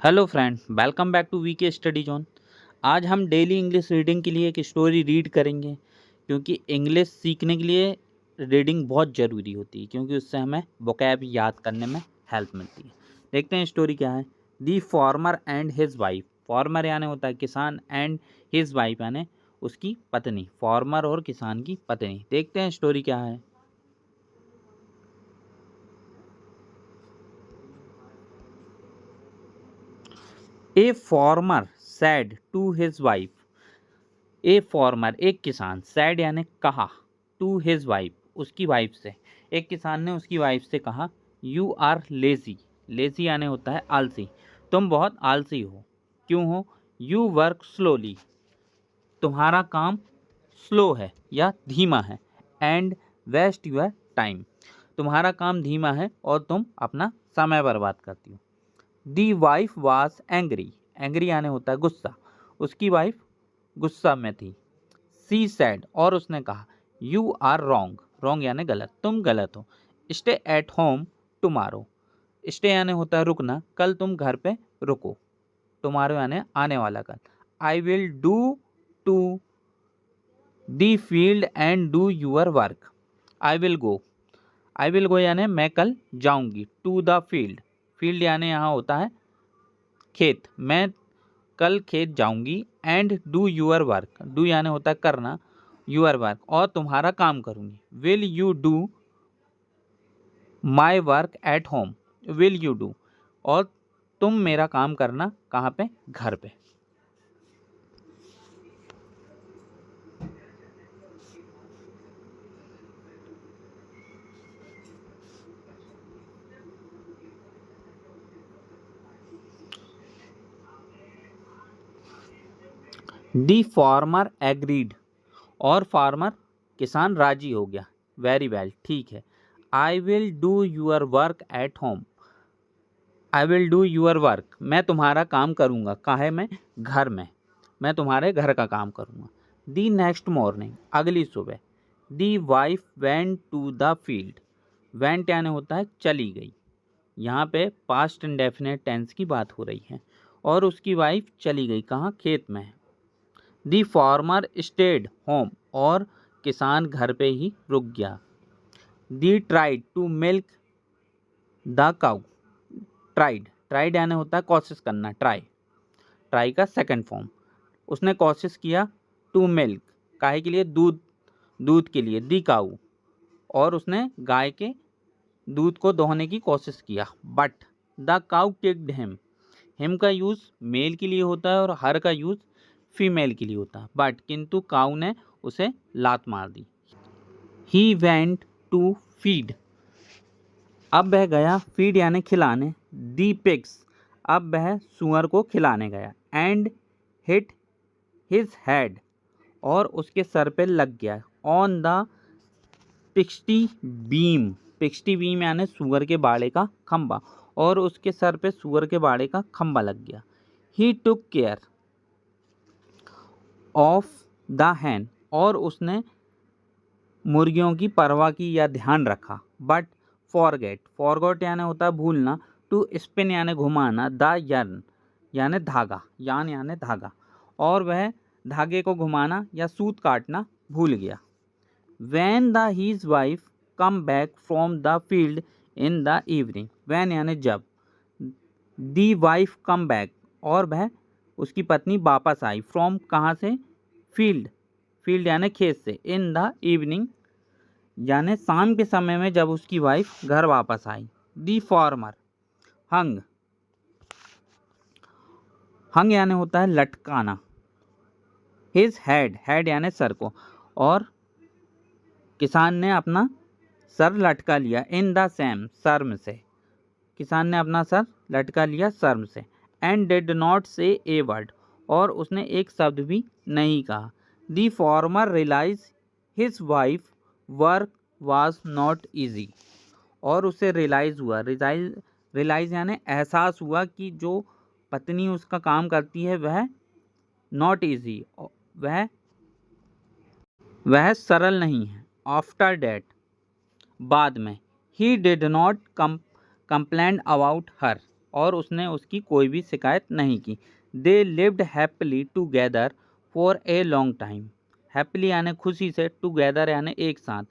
Hello friend, welcome back to VK study zone. आज हम daily English reading के लिए एक स्टोरी रीड करेंगे, क्योंकि इंग्लिश सीखने के लिए रीडिंग बहुत ज़रूरी होती है, क्योंकि उससे हमें वोकैब याद करने में हेल्प मिलती है। देखते हैं स्टोरी क्या है। The farmer and his wife. Farmer यानी होता है किसान, एंड हिज वाइफ यानी उसकी पत्नी। फार्मर और किसान की पत्नी। देखते हैं स्टोरी क्या है। A farmer said to his wife. A farmer एक किसान, सैड यानी कहा, टू हिज वाइफ उसकी वाइफ से। एक किसान ने उसकी वाइफ से कहा, यू आर लेजी। लेजी यानी होता है आलसी। तुम बहुत आलसी हो। क्यों हो? You work slowly. तुम्हारा काम स्लो है या धीमा है। And waste your time. तुम्हारा काम धीमा है और तुम अपना समय बर्बाद करती हो। दी वाइफ वॉज एंग्री। एंग्री यानी होता है गुस्सा। उसकी वाइफ गुस्सा में थी। सी सैड और उसने कहा, यू आर रॉन्ग। रॉन्ग यानी गलत, तुम गलत हो। Stay at home tomorrow. Stay यानी होता है रुकना, कल तुम घर पे रुको। टुमारो यानी आने वाला कल। I will do to the field and do your work. I will go. I will go यानी मैं कल जाऊंगी। To the field. फील्ड यानी यहाँ होता है खेत। मैं कल खेत जाऊंगी। And do your work. Do यानी होता है करना, यूअर वर्क और तुम्हारा काम करूंगी। Will you do my work at home. Will you do और तुम मेरा काम करना कहाँ पे? घर पे। The farmer agreed. और फार्मर किसान राजी हो गया। वेरी वेल, ठीक है। आई will do your work at home. I will do your work, मैं तुम्हारा काम करूँगा। काहे में? घर में। मैं तुम्हारे घर का काम करूँगा। दी नेक्स्ट मॉर्निंग, अगली सुबह। The wife went to the field. Went यानी होता है चली गई। यहाँ पे पास्ट इंडेफिनेट टेंस की बात हो रही है। और उसकी वाइफ चली गई कहाँ? खेत में। The farmer stayed home. और किसान घर पे ही रुक गया। The tried to milk the cow. Tried यानी होता है कोशिश करना, ट्राई। ट्राई का सेकंड फॉर्म। उसने कोशिश किया टू मिल्क, काहे के लिए? दूध, दूध के लिए। दी काऊ और उसने गाय के दूध को दोहने की कोशिश किया। But the cow kicked him. Him का यूज़ मेल के लिए होता है और हर का यूज़ फीमेल के लिए होता है। बट किंतु काऊ ने उसे लात मार दी। He went to feed. अब वह गया, फीड यानी खिलाने। दी पिग्स, अब वह सुअर को खिलाने गया। एंड हिट हिज हेड, और उसके सर पे लग गया। On the pigsty beam. Pigsty beam यानी सुअर के बाड़े का खंबा, और उसके सर पे सुअर के बाड़े का खंबा लग गया। He took care of the hen, और उसने मुर्गियों की परवाह की या ध्यान रखा। बट फॉरगेट, फॉरगॉट यानी होता है भूलना। टू स्पिन यानी घुमाना। द यर्न यानी धागा, यान यानी धागा, और वह धागे को घुमाना या सूत काटना भूल गया। When the his wife come back from the field in the evening. When यानी जब। दी वाइफ कम बैक, और वह उसकी पत्नी वापस आई। फ्रॉम कहाँ से? फील्ड। फील्ड यानी खेत से। इन द इवनिंग यानी शाम के समय में जब उसकी वाइफ घर वापस आई। दी फार्मर हंग। हंग यानी होता है लटकाना। हिज हेड, हेड यानी सर को, और किसान ने अपना सर लटका लिया। इन द सैम, शर्म से। किसान ने अपना सर लटका लिया शर्म से। एंड डिड नॉट से ए वर्ड, और उसने एक शब्द भी नहीं कहा। The farmer realise his wife work was not easy, और उसे रियलाइज़ हुआ। रियलाइज़ यानी एहसास हुआ कि जो पत्नी उसका काम करती है वह नॉट ईजी, वह सरल नहीं है। आफ्टर डैट, बाद में। He did not complain about her, और उसने उसकी कोई भी शिकायत नहीं की। They lived happily together for a long time. Happily यानी खुशी से, टुगेदर यानी एक साथ,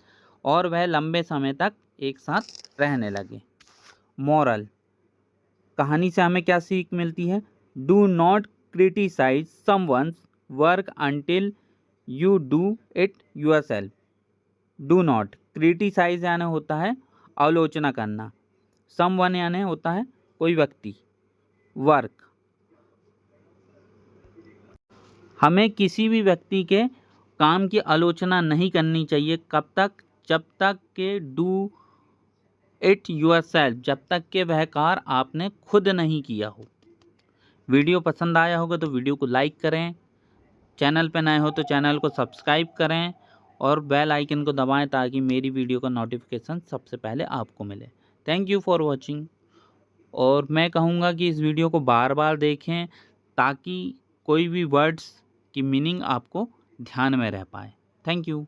और वह लंबे समय तक एक साथ रहने लगे। मॉरल, कहानी से हमें क्या सीख मिलती है? Do not criticise someone's work until you do it yourself. Do not, criticise यानी होता है आलोचना करना, समवन यानी होता है कोई व्यक्ति, वर्क, हमें किसी भी व्यक्ति के काम की आलोचना नहीं करनी चाहिए। कब तक? जब तक के डू इट योरसेल्फ, जब तक के वह कार्य आपने खुद नहीं किया हो। वीडियो पसंद आया होगा तो वीडियो को लाइक करें, चैनल पर नए हो तो चैनल को सब्सक्राइब करें और बेल आइकन को दबाएं ताकि मेरी वीडियो का नोटिफिकेशन सबसे पहले आपको मिले। Thank you for watching. और मैं कहूँगा कि इस वीडियो को बार बार देखें ताकि कोई भी वर्ड्स की मीनिंग आपको ध्यान में रह पाए। Thank you.